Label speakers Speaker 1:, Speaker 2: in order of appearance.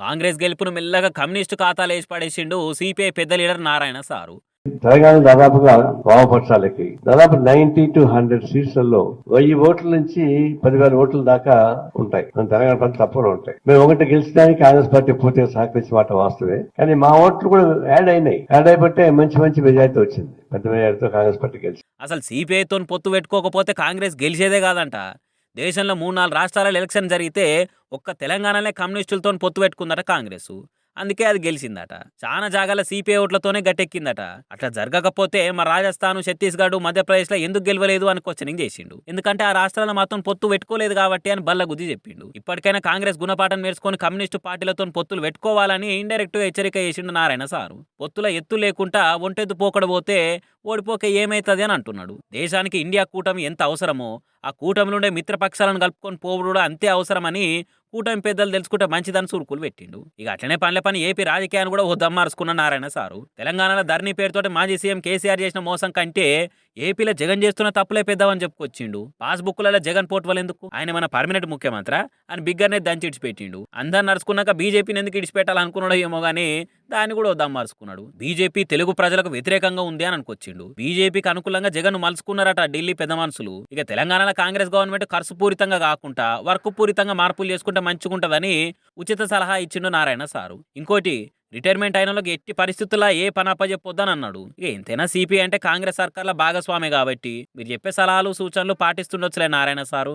Speaker 1: కాంగ్రెస్ గెలుపును మెల్లగా కమ్యూనిస్టు ఖాతాలో వేసి పడేసిండు సిపిఐ పెద్ద లీడర్ నారాయణ సారు.
Speaker 2: తెలంగాణ దాదాపుగా వామపక్షాలకి దాదాపు 90 to 100 సీట్లలో 1000 ఓట్ల నుంచి 10,000 ఓట్ల దాకా ఉంటాయి. మన తెలంగాణ ప్రాంతం తప్పకుండా ఉంటాయి. మేము ఒకటి గెలిచడానికి కాంగ్రెస్ పార్టీ పూర్తిగా సహకరించిన మాట వాస్తవే. కానీ మా ఓట్లు కూడా యాడ్ అయినాయి. యాడ్ అయిపోతే మంచి మెజారిటీ వచ్చింది. పెద్ద మెజారిటీతో కాంగ్రెస్ పార్టీ గెలిచి.
Speaker 1: అసలు సిపిఐతో పొత్తు పెట్టుకోకపోతే కాంగ్రెస్ గెలిచేదే కాదంట. దేశంలో 3-4 రాష్ట్రాలలో ఎలక్షన్ జరిగితే ఒక్క తెలంగాణలో కమ్యూనిస్టులతో పొత్తు పెట్టుకుందట కాంగ్రెస్. అందుకే అది గెలిచిందట. చాలా జాగాల సిపిఐ ఓట్లతోనే గట్టెక్కిందట. అట్లా జరగకపోతే మా రాజస్థాన్, ఛత్తీస్గఢ్, మధ్యప్రదేశ్ లో ఎందుకు గెలవలేదు అని క్వశ్చనింగ్ చేసిండు. ఎందుకంటే ఆ రాష్ట్రాల మాత్రం పొత్తు పెట్టుకోలేదు కాబట్టి అని బల్ల గుద్ది చెప్పిండు. ఇప్పటికైనా కాంగ్రెస్ గుణపాఠం నేర్చుకుని కమ్యూనిస్టు పార్టీలతో పొత్తులు పెట్టుకోవాలని ఇండైరెక్ట్ హెచ్చరిక చేసిండు నారాయణ సారు. పొత్తుల ఎత్తు లేకుండా ఒంటెద్దు పోకడబోతే ఓడిపోకే ఏమైతుంది అని అంటున్నాడు. దేశానికి ఇండియా కూటమి ఎంత అవసరమో ఆ కూటమిలుండే మిత్రపక్షాలను కలుపుకొని పోవడం కూడా అంతే అవసరమని కూటమి పెద్దలు తెలుసుకుంటే మంచిదని సురుకులు పెట్టిండు. ఇక అట్లనే పనిల పని ఏపీ రాజకీయాన్ని కూడా దమ్మార్చుకున్న నారాయణ సారు. తెలంగాణలో ధరణి పేరుతోటి మాజీ సీఎం కేసీఆర్ చేసిన మోసం కంటే ఏపీలో జగన్ చేస్తున్న తప్పులే పెద్దవని చెప్పుకొచ్చిండు. పాస్బుక్లలో జగన్ పోర్టువలెందుకు, ఆయన మన పర్మనెంట్ ముఖ్యమంత్రి అని బిగ్గర్నే దంచి ఇడిచిపెట్టిండు. అందరు నడుచుకున్నాక బీజేపీని ఎందుకు ఇడిచిపెట్టాలనుకున్నాడో ఏమో గానీ దాన్ని కూడా దమ్మార్చుకున్నాడు. బీజేపీ తెలుగు ప్రజలకు వ్యతిరేకంగా ఉంది అని అనుకొచ్చిండు. బీజేపీకి అనుకూలంగా జగన్ మలుచుకున్నారట ఢిల్లీ పెద్ద మనుషులు. ఇక తెలంగాణలో కాంగ్రెస్ గవర్నమెంట్ ఖర్చు పూరితంగా కాకుండా వర్క్ పూరితంగా మార్పులు చేసుకుంటే మంచిగుంటదని ఉచిత సలహా ఇచ్చిండు నారాయణ సారు. ఇంకోటి, రిటైర్మెంట్ అయిన వాళ్ళకి ఎట్టి పరిస్థితుల్లో ఏ పని అప్పచెప్పొద్దని అన్నాడు. ఇక ఎంతైనా సిపిఐ అంటే కాంగ్రెస్ సర్కార్ల భాగస్వామి కాబట్టి మీరు చెప్పే సలహాలు సూచనలు పాటిస్తుండొచ్చులే నారాయణ సారు.